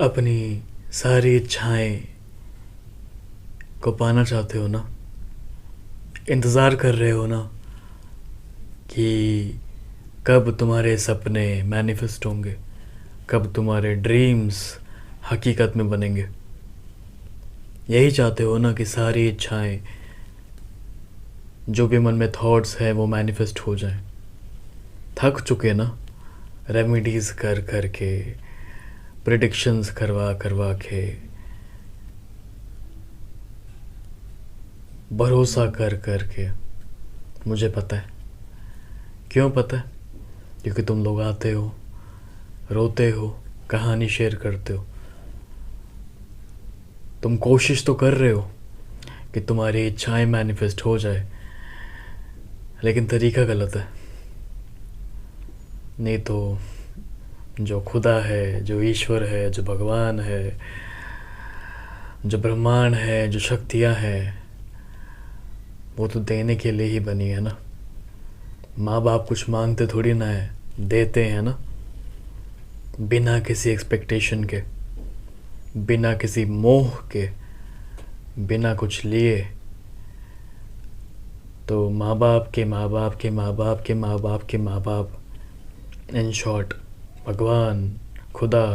अपनी सारी इच्छाएं को पाना चाहते हो ना, इंतज़ार कर रहे हो ना कि कब तुम्हारे सपने मैनिफेस्ट होंगे, कब तुम्हारे ड्रीम्स हकीकत में बनेंगे। यही चाहते हो ना कि सारी इच्छाएं, जो भी मन में थॉट्स हैं वो मैनिफेस्ट हो जाएं। थक चुके ना रेमेडीज़ कर कर के, प्रिडिक्शंस करवा करवा के, भरोसा कर कर के। मुझे पता है, क्यों पता है? क्योंकि तुम लोग आते हो, रोते हो, कहानी शेयर करते हो। तुम कोशिश तो कर रहे हो कि तुम्हारी इच्छाएं मैनिफेस्ट हो जाए, लेकिन तरीका गलत है। नहीं तो जो खुदा है, जो ईश्वर है, जो भगवान है, जो ब्रह्मांड है, जो शक्तियाँ हैं, वो तो देने के लिए ही बनी है ना। माँ बाप कुछ मांगते थोड़ी ना है, देते हैं ना, बिना किसी एक्सपेक्टेशन के, बिना किसी मोह के, बिना कुछ लिए। तो माँ बाप के माँ बाप के माँ बाप के माँ बाप के माँ बाप, इन शॉर्ट भगवान, खुदा,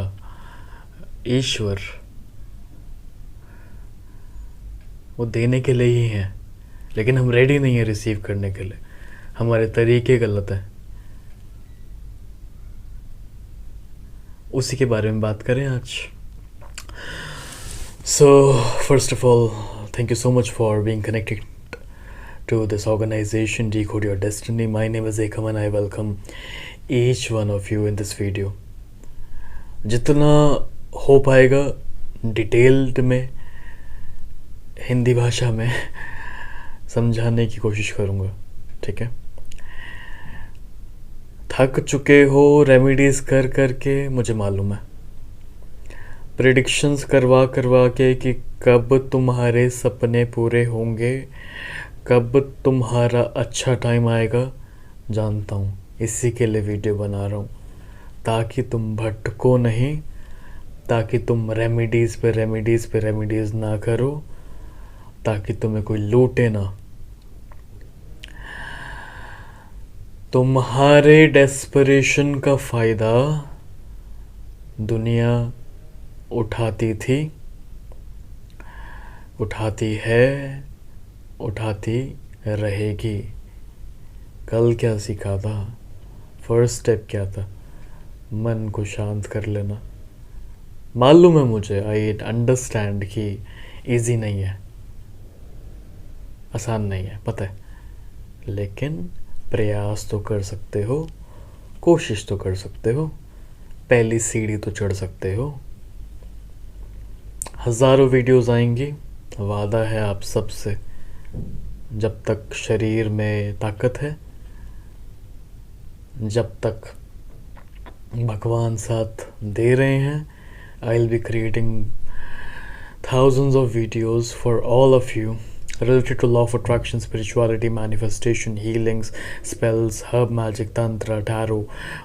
ईश्वर, वो देने के लिए ही हैं, लेकिन हम रेडी नहीं है रिसीव करने के लिए। हमारे तरीके गलत हैं। उसी के बारे में बात करें आज। So first of all, thank you so much for being connected to this organization Decode Your Destiny. My name is Ekam and I welcome each one of you in this video. जितना हो पाएगा detailed में हिंदी भाषा में समझाने की कोशिश करूँगा, ठीक है? थक चुके हो रेमेडीज़ कर कर के, मुझे मालूम है। प्रेडिक्शंस करवा करवा के कि कब तुम्हारे सपने पूरे होंगे, कब तुम्हारा अच्छा टाइम आएगा, जानता हूँ। इसी के लिए वीडियो बना रहा हूँ, ताकि तुम भटको नहीं, ताकि तुम रेमेडीज़ पे रेमेडीज़ पे रेमेडीज़ ना करो, ताकि तुम्हें कोई लूटे ना। तुम्हारे डेस्परेशन का फ़ायदा दुनिया उठाती थी, उठाती है, उठाती रहेगी। कल क्या सीखा था? फर्स्ट स्टेप क्या था? मन को शांत कर लेना। मालूम है मुझे, आई अंडरस्टैंड कि इजी नहीं है, आसान नहीं है, पता है, लेकिन प्रयास तो कर सकते हो, कोशिश तो कर सकते हो, पहली सीढ़ी तो चढ़ सकते हो। हज़ारों वीडियोस आएंगी, वादा है आप सबसे। जब तक शरीर में ताकत है, जब तक भगवान साथ दे रहे हैं, I will be creating thousands of videos for all of you related to law of attraction, spirituality, manifestation, healings, spells, herb magic, tantra, tarot,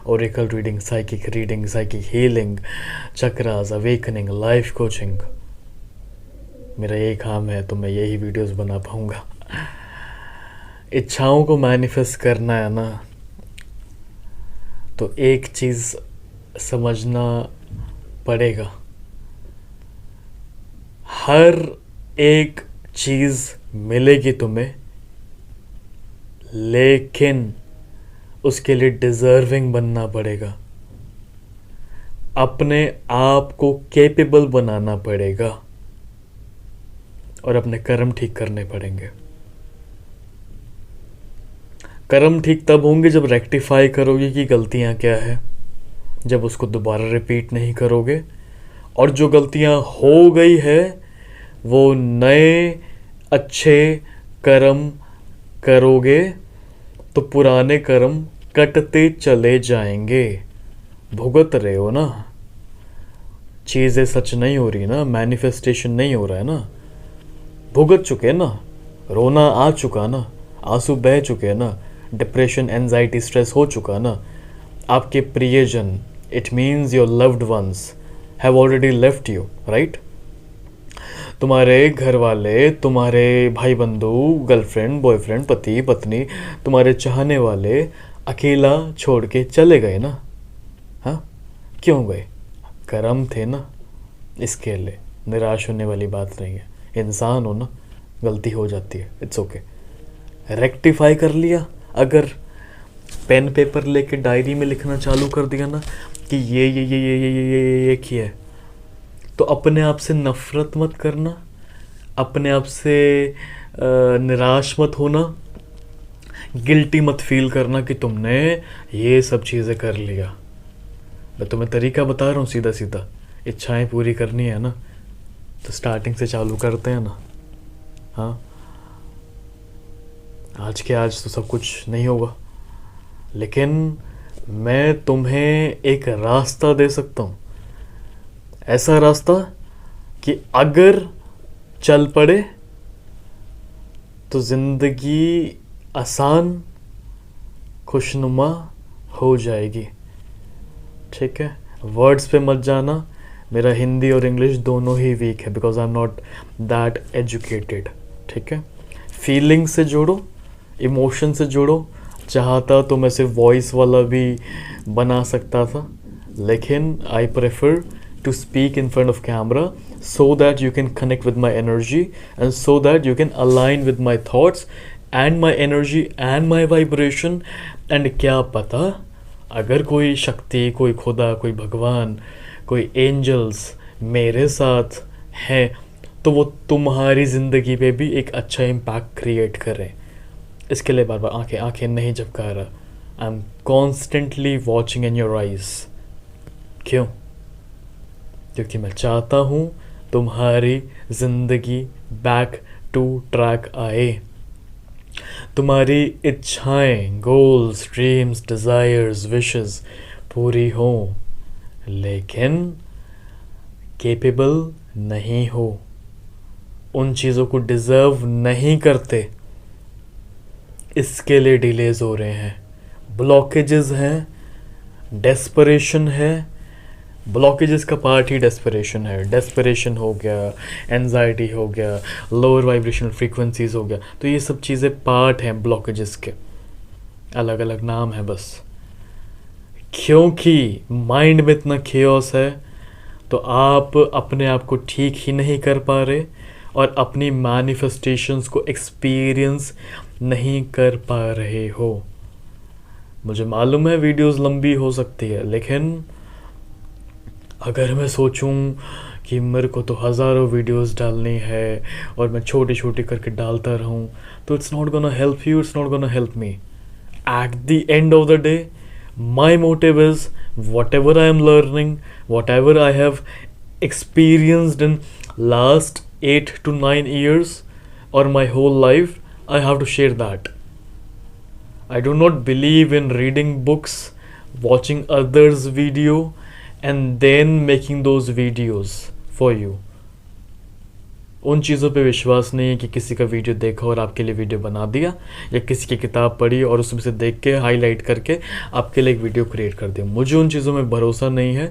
oracle reading, psychic healing, chakras, awakening, life coaching. मेरा यही काम है, तो मैं यही videos बना पाऊँगा। इच्छाओं को मैनिफेस्ट करना है ना, तो एक चीज़ समझना पड़ेगा, हर एक चीज़ मिलेगी तुम्हें, लेकिन उसके लिए डिज़र्विंग बनना पड़ेगा, अपने आप को कैपेबल बनाना पड़ेगा, और अपने कर्म ठीक करने पड़ेंगे। कर्म ठीक तब होंगे जब रेक्टिफाई करोगे कि गलतियां क्या है, जब उसको दोबारा रिपीट नहीं करोगे, और जो गलतियां हो गई है वो नए अच्छे कर्म करोगे, तो पुराने कर्म कटते चले जाएंगे। भुगत रहे हो ना, चीज़ें सच नहीं हो रही ना, मैनिफेस्टेशन नहीं हो रहा है ना, भुगत चुके ना, रोना आ चुका ना, आंसू बह चुके ना, डिप्रेशन, एंजाइटी, स्ट्रेस हो चुका ना। आपके प्रियजन, it means your loved ones have already left you, right? तुम्हारे घर वाले, तुम्हारे भाई बंधु, गर्लफ्रेंड, बॉयफ्रेंड, पति पत्नी, तुम्हारे चाहने वाले अकेला छोड़ के चले गए ना। हाँ, क्यों गए? कर्म थे ना, इसके लिए निराश होने वाली बात नहीं है। इंसान हो ना, गलती हो जाती है, इट्स ओके। रेक्टिफाई कर लिया। अगर पेन पेपर लेके डायरी में लिखना चालू कर दिया ना कि ये किया है, तो अपने आप से नफरत मत करना, अपने आप से निराश मत होना, गिल्टी मत फील करना कि तुमने ये सब चीज़ें कर लिया। मैं तुम्हें तरीका बता रहा हूँ सीधा सीधा। इच्छाएं पूरी करनी है ना, तो स्टार्टिंग से चालू करते हैं ना। हाँ, आज के आज तो सब कुछ नहीं होगा, लेकिन मैं तुम्हें एक रास्ता दे सकता हूँ। ऐसा रास्ता कि अगर चल पड़े तो ज़िंदगी आसान, खुशनुमा हो जाएगी। ठीक है, वर्ड्स पे मत जाना। मेरा हिंदी और इंग्लिश दोनों ही वीक है, because I am not that educated. ठीक है, फीलिंग से जोड़ो, इमोशन से जोड़ो। चाहता तो मैं सिर्फ वॉइस वाला भी बना सकता था, लेकिन I prefer to speak in front of camera so that you can connect with my energy and so that you can align with my thoughts and my energy and my vibration. And क्या पता अगर कोई शक्ति, कोई खुदा, कोई भगवान, कोई एंजल्स मेरे साथ हैं तो वो तुम्हारी ज़िंदगी पे भी एक अच्छा इम्पैक्ट क्रिएट करें। इसके लिए बार बार आंखें नहीं झपका रहा। I am constantly watching in your eyes. क्यों? क्योंकि मैं चाहता हूँ तुम्हारी ज़िंदगी बैक टू ट्रैक आए, तुम्हारी इच्छाएं, गोल्स, ड्रीम्स, डिज़ायर्स, विशेस पूरी हों, लेकिन कैपेबल नहीं हो, उन चीज़ों को डिज़र्व नहीं करते, इसके लिए डिलेज हो रहे हैं, ब्लॉकेजेस हैं, डेस्परेशन है। ब्लॉकेजेस का पार्ट ही डेस्परेशन है। डेस्परेशन हो गया, एंजाइटी हो गया, लोअर वाइब्रेशनल फ्रीक्वेंसीज हो गया, तो ये सब चीज़ें पार्ट हैं ब्लॉकेजेस के, अलग अलग नाम है बस। क्योंकि माइंड में इतना खेओस है तो आप अपने आप को ठीक ही नहीं कर पा रहे और अपनी मैनिफेस्टेशंस को एक्सपीरियंस नहीं कर पा रहे हो। मुझे मालूम है वीडियोस लंबी हो सकती है, लेकिन अगर मैं सोचूं कि मेरे को तो हज़ारों वीडियोस डालनी है और मैं छोटी छोटी करके डालता रहूं, तो it's not gonna help you, it's not gonna help me. At the end of the day my motive is whatever I am learning, whatever I have experienced in last 8 to 9 years or my whole life, I have to share that. I do not believe in reading books, watching others' video and then making those videos for you. उन चीज़ों पे विश्वास नहीं है कि किसी का video देखा और आपके लिए वीडियो बना दिया, या किसी की किताब पढ़ी और उसमें से देख के हाईलाइट करके आपके लिए एक वीडियो क्रिएट कर दिया। मुझे उन चीज़ों में भरोसा नहीं है।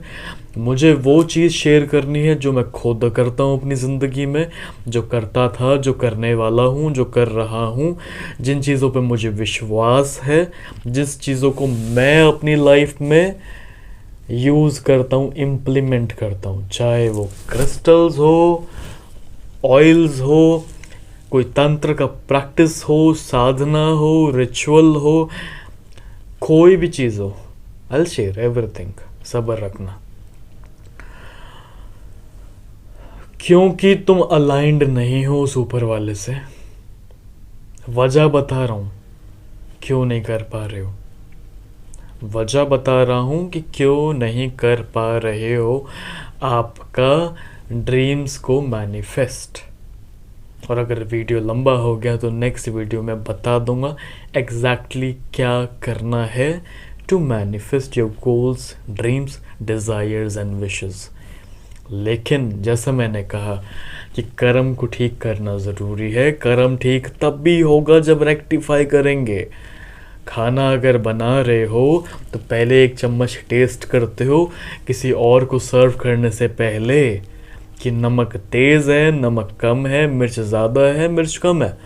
मुझे वो चीज़ शेयर करनी है जो मैं खुद करता हूँ अपनी ज़िंदगी में, जो करता था, जो करने वाला हूँ, जो कर रहा हूँ, जिन चीज़ों पे मुझे विश्वास है, जिस चीज़ों को मैं अपनी लाइफ में यूज़ करता हूँ, इम्प्लीमेंट करता हूँ, चाहे वो क्रिस्टल्स हो, ऑयल्स हो, कोई तंत्र का प्रैक्टिस हो, साधना हो, रिचुअल हो, कोई भी चीज़ हो, आई शेयर एवरीथिंग। सब्र रखना, क्योंकि तुम अलाइंड नहीं हो उस ऊपर वाले से। वजह बता रहा हूँ क्यों नहीं कर पा रहे हो, वजह बता रहा हूँ कि क्यों नहीं कर पा रहे हो आपका ड्रीम्स को मैनिफेस्ट। और अगर वीडियो लंबा हो गया तो नेक्स्ट वीडियो में बता दूंगा एग्जैक्टली क्या करना है to manifest your goals, dreams, desires and wishes. लेकिन जैसा मैंने कहा कि कर्म को ठीक करना ज़रूरी है। कर्म ठीक तब भी होगा जब रेक्टिफाई करेंगे। खाना अगर बना रहे हो तो पहले एक चम्मच टेस्ट करते हो किसी और को सर्व करने से पहले कि नमक तेज है, नमक कम है, मिर्च ज़्यादा है, मिर्च कम है।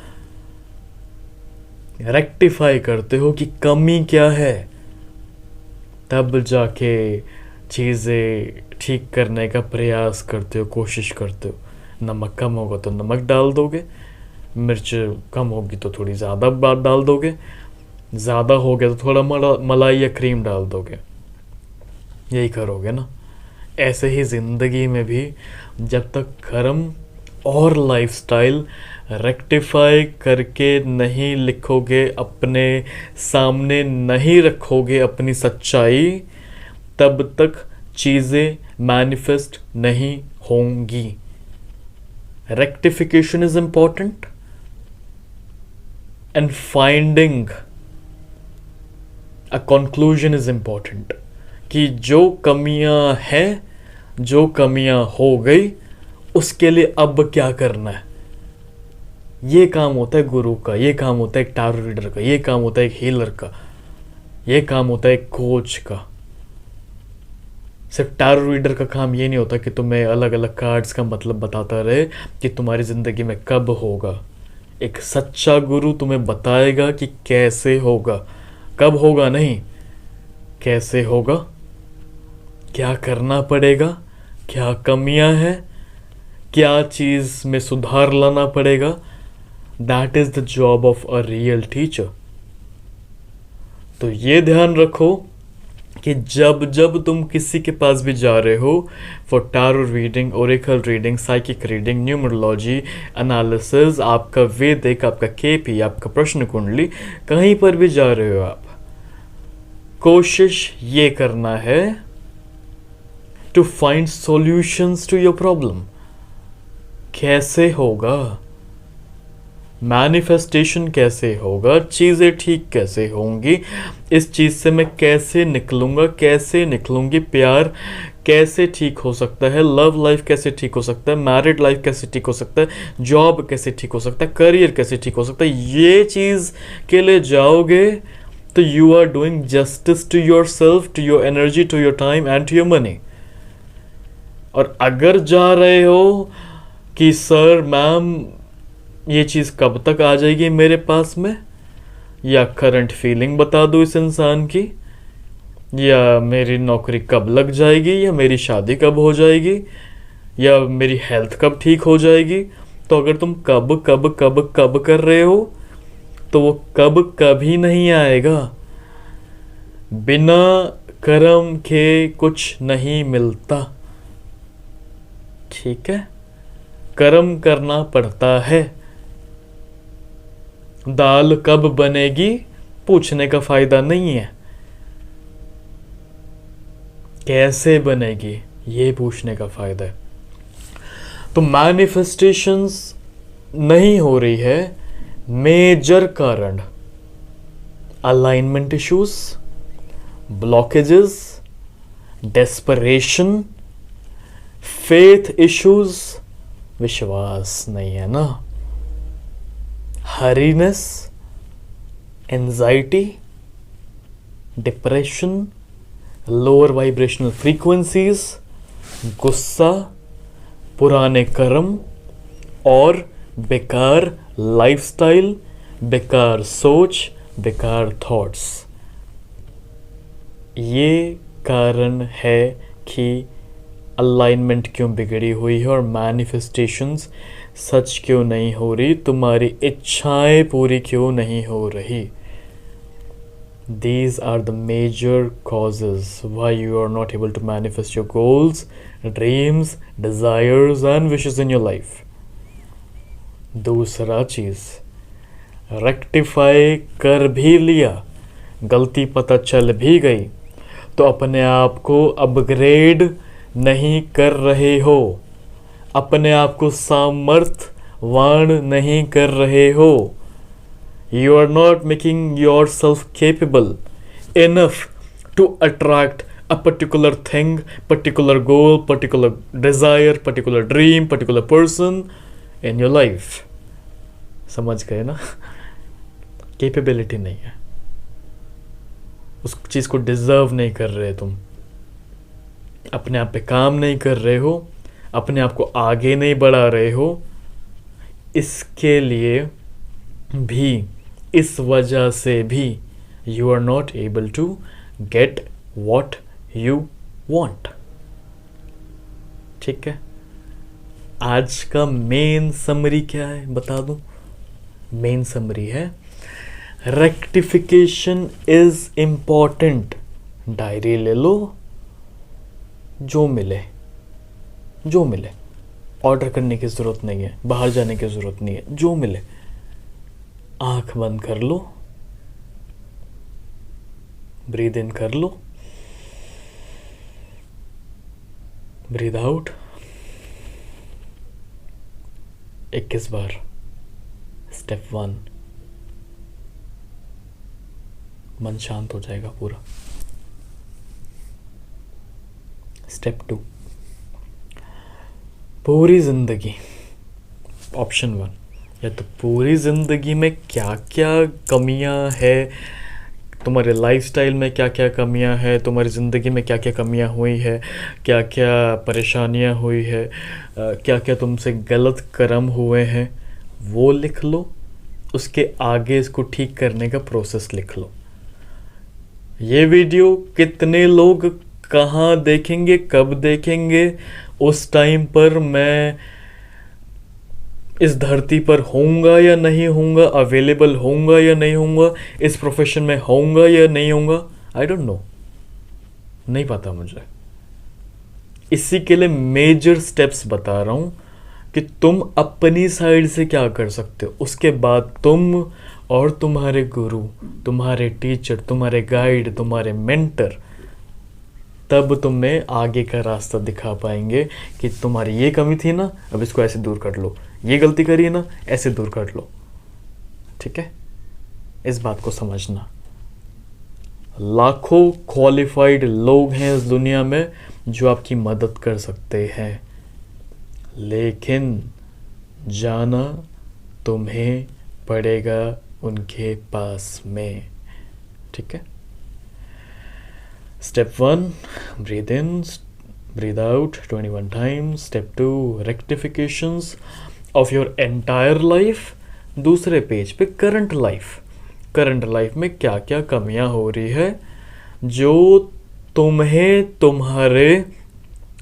रेक्टिफाई करते हो कि कमी क्या है, तब जाके चीज़ें ठीक करने का प्रयास करते हो, कोशिश करते हो। नमक कम होगा तो नमक डाल दोगे, मिर्च कम होगी तो थोड़ी ज़्यादा बात डाल दोगे, ज़्यादा हो गया तो थोड़ा मलाई या क्रीम डाल दोगे, यही करोगे ना। ऐसे ही ज़िंदगी में भी जब तक कर्म और लाइफस्टाइल रेक्टिफाई करके नहीं लिखोगे, अपने सामने नहीं रखोगे अपनी सच्चाई, तब तक चीज़ें मैनिफेस्ट नहीं होंगी। Rectification is important and finding a conclusion is important, कि जो कमियां हैं, जो कमियां हो गई, उसके लिए अब क्या करना है। ये काम होता है गुरु का, ये काम होता है एक टैरो रीडर का, ये काम होता है एक हीलर का, ये काम होता है एक कोच का। सिर्फ टैरो रीडर का काम ये नहीं होता कि तुम्हें अलग अलग कार्ड्स का मतलब बताता रहे कि तुम्हारी ज़िंदगी में कब होगा। एक सच्चा गुरु तुम्हें बताएगा कि कैसे होगा, कब होगा नहीं, कैसे होगा, क्या करना पड़ेगा, क्या कमियां हैं, क्या चीज़ में सुधार लाना पड़ेगा। That is the job of a real teacher. तो ये ध्यान रखो कि जब जब तुम किसी के पास भी जा रहे हो for tarot reading, Oracle reading, psychic reading, numerology analysis, आपका वेदिक, आपका केपी, आपका प्रश्न कुंडली, कहीं पर भी जा रहे हो आप, कोशिश ये करना है to find solutions to your problem. कैसे होगा मैनिफेस्टेशन, कैसे होगा, चीज़ें ठीक कैसे होंगी, इस चीज़ से मैं कैसे निकलूँगा, कैसे निकलूँगी, प्यार कैसे ठीक हो सकता है, लव लाइफ कैसे ठीक हो सकता है, मैरिड लाइफ कैसे ठीक हो सकता है, जॉब कैसे ठीक हो सकता है, करियर कैसे ठीक हो सकता है। ये चीज़ के लिए जाओगे तो you are doing justice to yourself, to your energy, to your time and to your money. और अगर जा रहे हो कि सर मैम ये चीज़ कब तक आ जाएगी मेरे पास में, या करंट फीलिंग बता दो इस इंसान की, या मेरी नौकरी कब लग जाएगी, या मेरी शादी कब हो जाएगी, या मेरी हेल्थ कब ठीक हो जाएगी, तो अगर तुम कब कब कब कब कर रहे हो तो वो कब कभी नहीं आएगा। बिना कर्म के कुछ नहीं मिलता, ठीक है। कर्म करना पड़ता है। दाल कब बनेगी पूछने का फायदा नहीं है, कैसे बनेगी ये पूछने का फायदा है। तो मैनिफेस्टेशंस नहीं हो रही है, मेजर कारण alignment issues, blockages, desperation, faith issues, विश्वास नहीं है ना, हरीनेस, anxiety, depression, lower vibrational frequencies, गुस्सा, पुराने कर्म और बेकार लाइफस्टाइल, बेकार सोच, बेकार थॉट्स। ये कारण है कि अलाइनमेंट क्यों बिगड़ी हुई है और मैनिफेस्टेशंस सच क्यों नहीं हो रही, तुम्हारी इच्छाएं पूरी क्यों नहीं हो रही। These are the major causes why you are not able to manifest your goals, dreams, desires and wishes in your life. दूसरा चीज, रेक्टिफाई कर भी लिया, गलती पता चल भी गई, तो अपने आप को अपग्रेड नहीं कर रहे हो, अपने आप को सामर्थ्यवान नहीं कर रहे हो। You are not making yourself capable enough to attract a particular thing, particular goal, particular desire, particular dream, particular person in your life. समझ गए ना? कैपेबिलिटी नहीं है। उस चीज़ को डिज़र्व नहीं कर रहे तुम, अपने आप पे काम नहीं कर रहे हो, अपने आप को आगे नहीं बढ़ा रहे हो, इसके लिए भी, इस वजह से भी you are not able to get what you want. ठीक है, आज का मेन समरी क्या है बता दूं? मेन समरी है रेक्टिफिकेशन इज इम्पॉर्टेंट। डायरी ले लो, जो मिले जो मिले, ऑर्डर करने की ज़रूरत नहीं है, बाहर जाने की ज़रूरत नहीं है, जो मिले आंख बंद कर लो, ब्रीद इन कर लो, ब्रीद आउट 21 बार। स्टेप 1, मन शांत हो जाएगा पूरा। स्टेप 2, पूरी जिंदगी, ऑप्शन 1, या तो पूरी जिंदगी में क्या क्या कमियां है, तुम्हारे लाइफस्टाइल में क्या क्या कमियां है, तुम्हारी ज़िंदगी में क्या क्या कमियां हुई है, क्या क्या परेशानियां हुई है, क्या क्या तुमसे गलत कर्म हुए हैं, वो लिख लो। उसके आगे इसको ठीक करने का प्रोसेस लिख लो। ये वीडियो कितने लोग कहाँ देखेंगे, कब देखेंगे, उस टाइम पर मैं इस धरती पर होऊंगा या नहीं होऊंगा, अवेलेबल होऊंगा या नहीं होऊंगा, इस प्रोफेशन में होऊंगा या नहीं होऊंगा, आई डोंट नो, नहीं पता मुझे। इसी के लिए मेजर स्टेप्स बता रहा हूं कि तुम अपनी साइड से क्या कर सकते हो। उसके बाद तुम और तुम्हारे गुरु, तुम्हारे टीचर, तुम्हारे गाइड, तुम्हारे मेंटर तब तुम्हें आगे का रास्ता दिखा पाएंगे कि तुम्हारी ये कमी थी ना, अब इसको ऐसे दूर कर लो, ये गलती करी है ना, ऐसे दूर कर लो। ठीक है, इस बात को समझना। लाखों क्वालिफाइड लोग हैं इस दुनिया में जो आपकी मदद कर सकते हैं, लेकिन जाना तुम्हें पड़ेगा उनके पास में। ठीक है, step 1, breathe in, breathe out 21 times. Step 2, rectifications of your entire life. दूसरे पेज पे करंट लाइफ में क्या क्या कमियां हो रही है जो तुम्हें तुम्हारे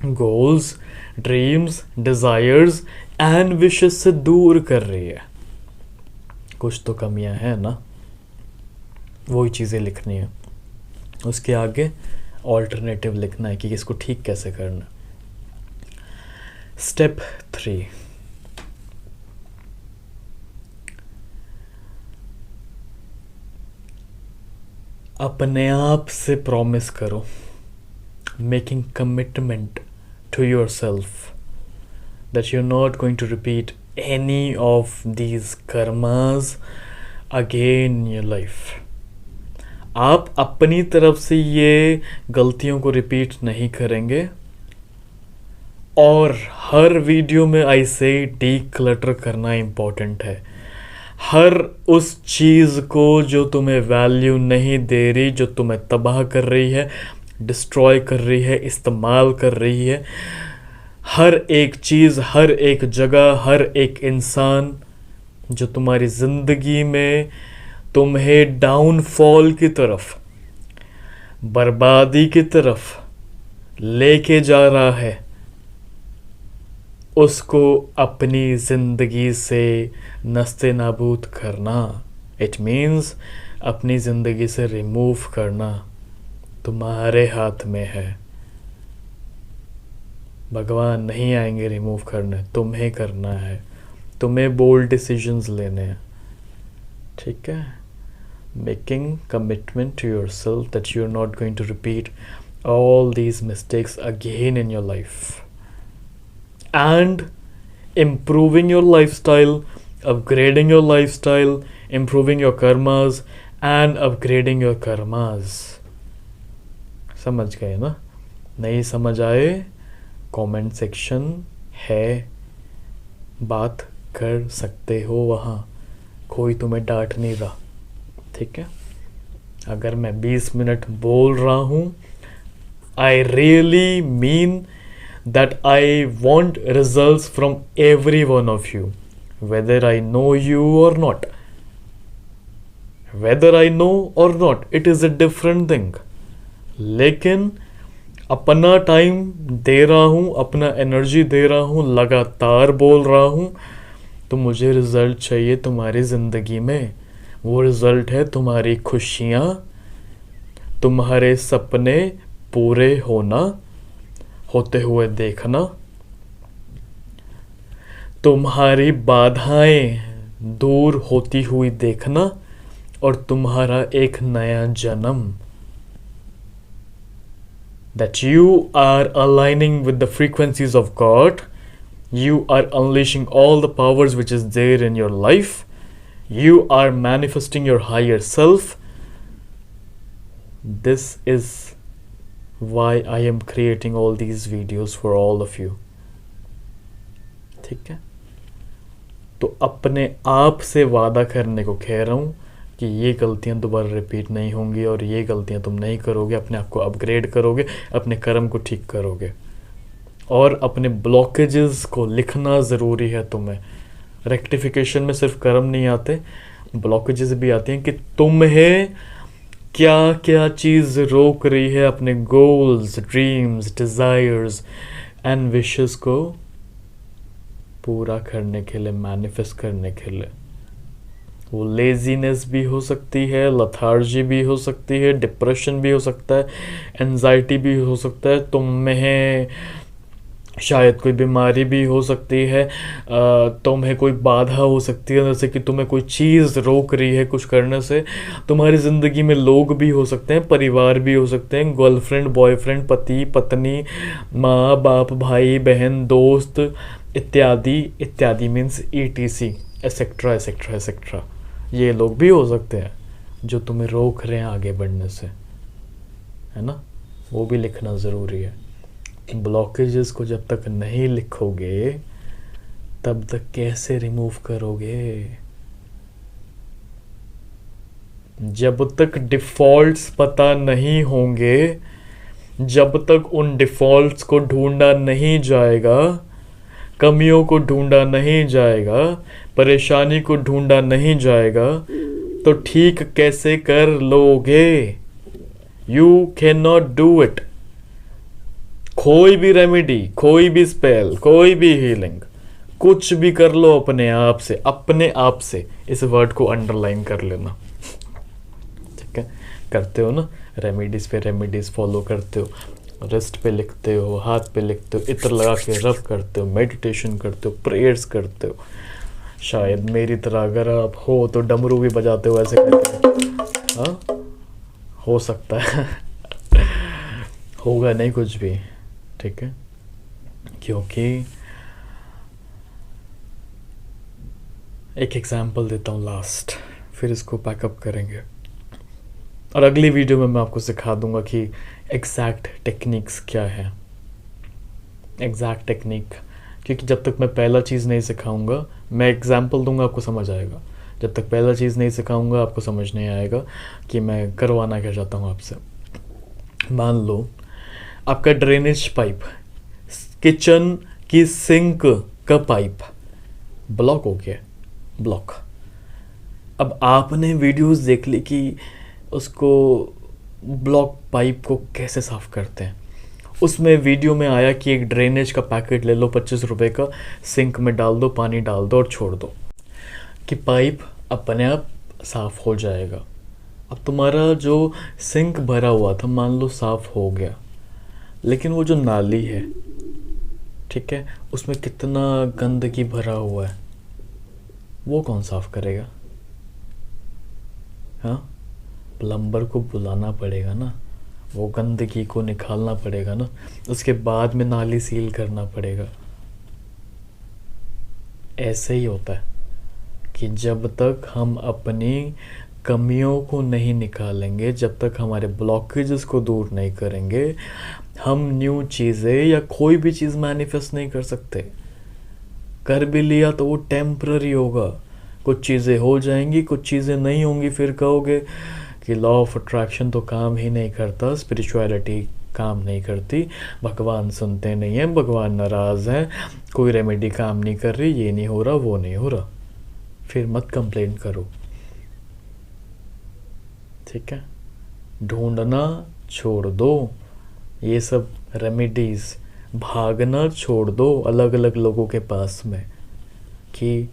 goals, dreams, desires and wishes से दूर कर रही है। कुछ तो कमियां हैं ना, वही चीज़ें लिखनी है। उसके आगे ऑल्टरनेटिव लिखना है कि इसको ठीक कैसे करना। स्टेप 3, अपने आप से प्रॉमिस करो, making commitment to yourself that you are not going to repeat any of these karmas again in your life. आप अपनी तरफ से ये गलतियों को रिपीट नहीं करेंगे। और हर वीडियो में आई से डीक्लटर करना इम्पोर्टेंट है। हर उस चीज़ को जो तुम्हें वैल्यू नहीं दे रही, जो तुम्हें तबाह कर रही है, डिस्ट्रॉय कर रही है, इस्तेमाल कर रही है, हर एक चीज़, हर एक जगह, हर एक इंसान जो तुम्हारी ज़िंदगी में तुम्हें डाउनफॉल की तरफ, बर्बादी की तरफ लेके जा रहा है, उसको अपनी ज़िंदगी से नस्ते नाबूद करना, इट मीन्स अपनी ज़िंदगी से रिमूव करना तुम्हारे हाथ में है। भगवान नहीं आएंगे रिमूव करने, तुम्हें करना है, तुम्हें बोल्ड डिसीजंस लेने हैं। ठीक है, making commitment to yourself that you are not going to repeat all these mistakes again in your life, and improving your lifestyle, upgrading your lifestyle, improving your karmas and upgrading your karmas. समझ गए ना? नहीं समझ आए comment section है, बात कर सकते हो वहाँ, कोई तुम्हें डांट नहीं रहा। ठीक है, अगर मैं 20 मिनट बोल रहा हूँ, I really mean that I want result from every one of you, whether I know you और नॉट. वेदर आई नो और not, it is a different thing. लेकिन अपना टाइम दे रहा हूँ, अपना एनर्जी दे रहा हूँ, लगातार बोल रहा हूँ, तो मुझे रिजल्ट चाहिए तुम्हारी ज़िंदगी में. वो रिजल्ट है तुम्हारी खुशियाँ, तुम्हारे सपने पूरे होना, होते हुए देखना, तुम्हारी बाधाएं दूर होती हुई देखना, और तुम्हारा एक नया जन्म. That you are aligning with the frequencies of God. You are unleashing all the powers which is there in your life. You are manifesting your higher self. This is why I am creating all these videos for all of you. ठीक है? तो अपने आप से वादा करने को कह रहा हूँ कि ये गलतियाँ दोबारा रिपीट नहीं होंगी, और ये गलतियाँ तुम नहीं करोगे. अपने आप को अपग्रेड करोगे, अपने कर्म को ठीक करोगे, और अपने ब्लॉकेजेस को लिखना ज़रूरी है तुम्हें. रेक्टिफिकेशन में सिर्फ कर्म नहीं आते, ब्लॉकेजेस भी आते हैं कि तुम्हें क्या क्या चीज़ रोक रही है अपने goals, dreams, desires and wishes को पूरा करने के लिए, मैनिफेस्ट करने के लिए. वो लेजीनेस भी हो सकती है, लथार्जी भी हो सकती है, डिप्रेशन भी हो सकता है, एंजाइटी भी हो सकता है, तुम्हें शायद कोई बीमारी भी हो सकती है, तुम्हें कोई बाधा हो सकती है, जैसे कि तुम्हें कोई चीज़ रोक रही है कुछ करने से. तुम्हारी ज़िंदगी में लोग भी हो सकते हैं, परिवार भी हो सकते हैं, गर्लफ्रेंड, बॉयफ्रेंड, पति, पत्नी, माँ बाप, भाई बहन, दोस्त, इत्यादि इत्यादि, means ETC, et cetera et cetera et cetera. ये लोग भी हो सकते हैं जो तुम्हें रोक रहे हैं आगे बढ़ने से, है ना. वो भी लिखना ज़रूरी है. ब्लॉकेजेस को जब तक नहीं लिखोगे तब तक कैसे रिमूव करोगे. जब तक डिफ़ॉल्ट्स पता नहीं होंगे, जब तक उन डिफ़ॉल्ट्स को ढूंढा नहीं जाएगा, कमियों को ढूंढा नहीं जाएगा, परेशानी को ढूंढा नहीं जाएगा, तो ठीक कैसे कर लोगे. You can not do it. कोई भी रेमेडी, कोई भी स्पेल, कोई भी हीलिंग, कुछ भी कर लो अपने आप से, अपने आप से. इस वर्ड को अंडरलाइन कर लेना. ठीक है, करते हो ना, रेमेडीज पे रेमेडीज फॉलो करते हो, रिस्ट पे लिखते हो, हाथ पे लिखते हो, इत्र लगा के रब करते हो, मेडिटेशन करते हो, प्रेयर्स करते हो. शायद मेरी तरह अगर आप हो तो डमरू भी बजाते हो ऐसे करके. हाँ, हो सकता है. होगा नहीं कुछ भी. ठीक है, क्योंकि एक एग्जाम्पल देता हूँ लास्ट, फिर इसको पैकअप करेंगे, और अगली वीडियो में मैं आपको सिखा दूंगा कि एग्जैक्ट टेक्निक्स क्या है. एग्जैक्ट टेक्निक, क्योंकि जब तक मैं पहला चीज़ नहीं सिखाऊंगा, मैं एग्जाम्पल दूंगा आपको समझ आएगा. जब तक पहला चीज़ नहीं सिखाऊंगा आपको समझ नहीं आएगा कि मैं करवाना क्या चाहता हूँ आपसे. मान लो आपका ड्रेनेज पाइप, किचन की सिंक का पाइप ब्लॉक हो गया, ब्लॉक. अब आपने वीडियोस देख ली कि उसको ब्लॉक पाइप को कैसे साफ़ करते हैं. उसमें वीडियो में आया कि एक ड्रेनेज का पैकेट ले लो 25 रुपए का, सिंक में डाल दो, पानी डाल दो और छोड़ दो कि पाइप अपने आप साफ़ हो जाएगा. अब तुम्हारा जो सिंक भरा हुआ था मान लो साफ़ हो गया, लेकिन वो जो नाली है, ठीक है, उसमें कितना गंदगी भरा हुआ है, वो कौन साफ़ करेगा. हाँ, प्लम्बर को बुलाना पड़ेगा ना, वो गंदगी को निकालना पड़ेगा ना, उसके बाद में नाली सील करना पड़ेगा. ऐसे ही होता है कि जब तक हम अपनी कमियों को नहीं निकालेंगे, जब तक हमारे ब्लॉकेजेस को दूर नहीं करेंगे, हम न्यू चीज़ें या कोई भी चीज़ मैनिफेस्ट नहीं कर सकते. कर भी लिया तो वो टेम्पररी होगा. कुछ चीज़ें हो जाएंगी, कुछ चीज़ें नहीं होंगी. फिर कहोगे कि लॉ ऑफ अट्रैक्शन तो काम ही नहीं करता, स्पिरिचुअलिटी काम नहीं करती, भगवान सुनते नहीं हैं, भगवान नाराज़ हैं, कोई रेमेडी काम नहीं कर रही, ये नहीं हो रहा, वो नहीं हो रहा, फिर मत कंप्लेन करो, ठीक है। ढूंढना छोड़ दो, ये सब रेमेडीज़, भागना छोड़ दो अलग अलग लोगों के पास में कि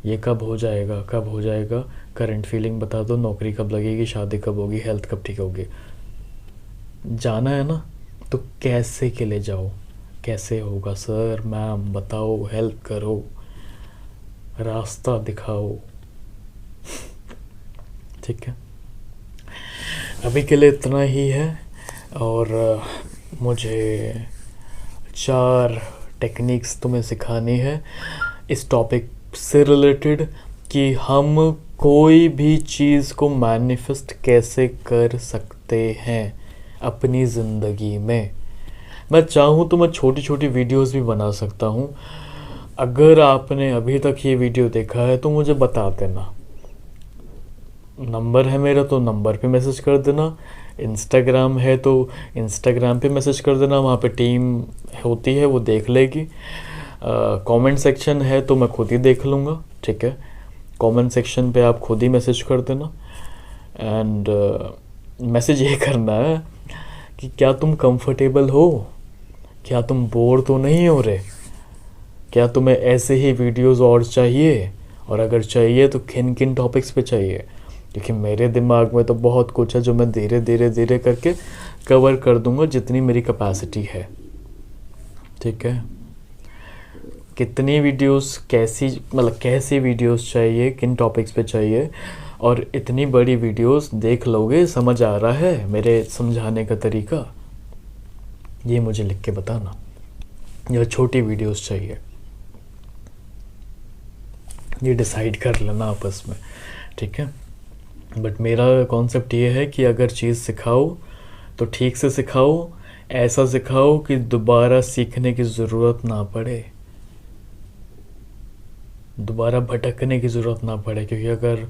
ये कब हो जाएगा, कब हो जाएगा, करंट फीलिंग बता दो, नौकरी कब लगेगी, शादी कब होगी, हेल्थ कब ठीक होगी। जाना है ना तो कैसे के लिए जाओ, कैसे होगा सर, मैम बताओ, हेल्प करो, रास्ता दिखाओ, ठीक है। अभी के लिए इतना ही है, और मुझे 4 टेक्निक्स तुम्हें सिखानी है इस टॉपिक से रिलेटेड कि हम कोई भी चीज़ को मैनिफेस्ट कैसे कर सकते हैं अपनी ज़िंदगी में। मैं चाहूँ तो मैं छोटी छोटी वीडियोस भी बना सकता हूँ। अगर आपने अभी तक ये वीडियो देखा है तो मुझे बता देना, नंबर है मेरा तो नंबर पे मैसेज कर देना, इंस्टाग्राम है तो इंस्टाग्राम पे मैसेज कर देना, वहाँ पे टीम होती है वो देख लेगी। कमेंट सेक्शन है तो मैं खुद ही देख लूँगा, ठीक है। कमेंट सेक्शन पे आप खुद ही मैसेज कर देना, एंड मैसेज ये करना है कि क्या तुम कंफर्टेबल हो, क्या तुम बोर तो नहीं हो रहे, क्या तुम्हें ऐसे ही वीडियोस और चाहिए, और अगर चाहिए तो किन किन टॉपिक्स पे चाहिए, क्योंकि मेरे दिमाग में तो बहुत कुछ है जो मैं धीरे धीरे धीरे करके कवर कर दूंगा जितनी मेरी कैपेसिटी है, ठीक है। कितनी वीडियोस, कैसी मतलब कैसी वीडियोस चाहिए, किन टॉपिक्स पे चाहिए, और इतनी बड़ी वीडियोस देख लोगे, समझ आ रहा है मेरे समझाने का तरीका, ये मुझे लिख के बताना, या छोटी वीडियोस चाहिए, ये डिसाइड कर लेना आपस में, ठीक है। बट मेरा कॉन्सेप्ट ये है कि अगर चीज़ सिखाओ तो ठीक से सिखाओ, ऐसा सिखाओ कि दोबारा सीखने की ज़रूरत ना पड़े, दोबारा भटकने की ज़रूरत ना पड़े। क्योंकि अगर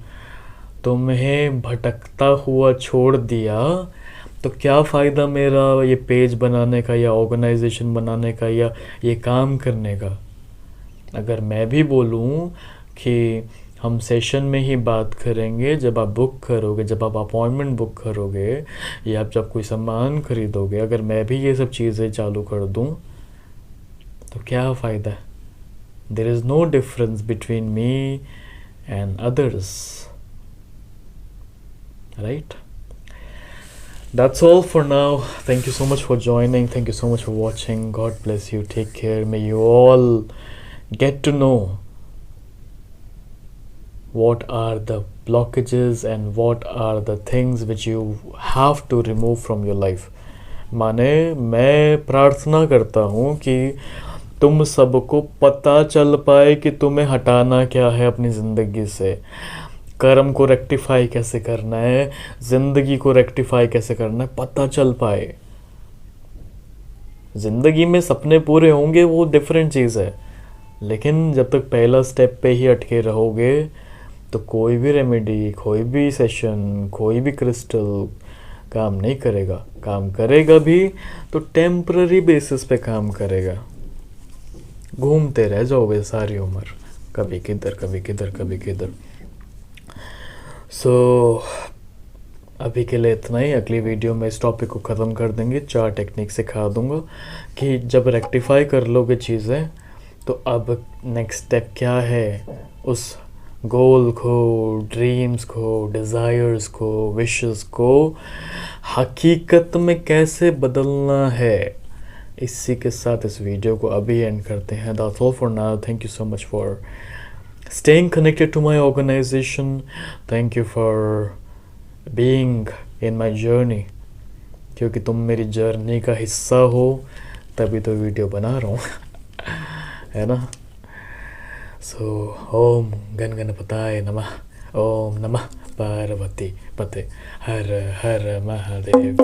तुम्हें भटकता हुआ छोड़ दिया तो क्या फ़ायदा मेरा ये पेज बनाने का, या ऑर्गेनाइजेशन बनाने का, या ये काम करने का। अगर मैं भी बोलूँ कि हम सेशन में ही बात करेंगे, जब आप बुक करोगे, जब आप अपॉइंटमेंट बुक करोगे, या आप जब कोई सामान खरीदोगे, अगर मैं भी ये सब चीज़ें चालू कर दूँ तो क्या फ़ायदा है। There is no difference between me and others, right. That's all for now. Thank you so much for joining. Thank you so much for watching. God bless you. Take care. May you all get to know what are the blockages and what are the things which you have to remove from your life. माने मैं प्रार्थना करता हूँ कि तुम सबको पता चल पाए कि तुम्हें हटाना क्या है अपनी ज़िंदगी से, कर्म को रेक्टिफाई कैसे करना है, ज़िंदगी को रेक्टिफाई कैसे करना है, पता चल पाए। ज़िंदगी में सपने पूरे होंगे वो डिफरेंट चीज़ है, लेकिन जब तक पहला स्टेप पे ही अटके रहोगे तो कोई भी रेमेडी, कोई भी सेशन, कोई भी क्रिस्टल काम नहीं करेगा। काम करेगा भी तो टेम्पररी बेसिस पे काम करेगा, घूमते रह जाओगे सारी उम्र, कभी किधर कभी किधर कभी किधर। सो अभी के लिए इतना ही। अगली वीडियो में इस टॉपिक को ख़त्म कर देंगे, 4 टेक्निक सिखा दूंगा कि जब रेक्टिफाई कर लोगे चीज़ें तो अब नेक्स्ट स्टेप क्या है, उस गोल को, ड्रीम्स को, डिज़ायर्स को, विशेस को हकीकत में कैसे बदलना है। इसी के साथ इस वीडियो को अभी एंड करते हैं। That's all for now. Thank you so much for staying connected to my organization. Thank you for being in my journey. क्योंकि तुम मेरी जर्नी का हिस्सा हो तभी तो वीडियो बना रहा हूँ है ना। सो ओम गण गणपताय नमः, ओम नमः पार्वती पते, हर हर महादेव।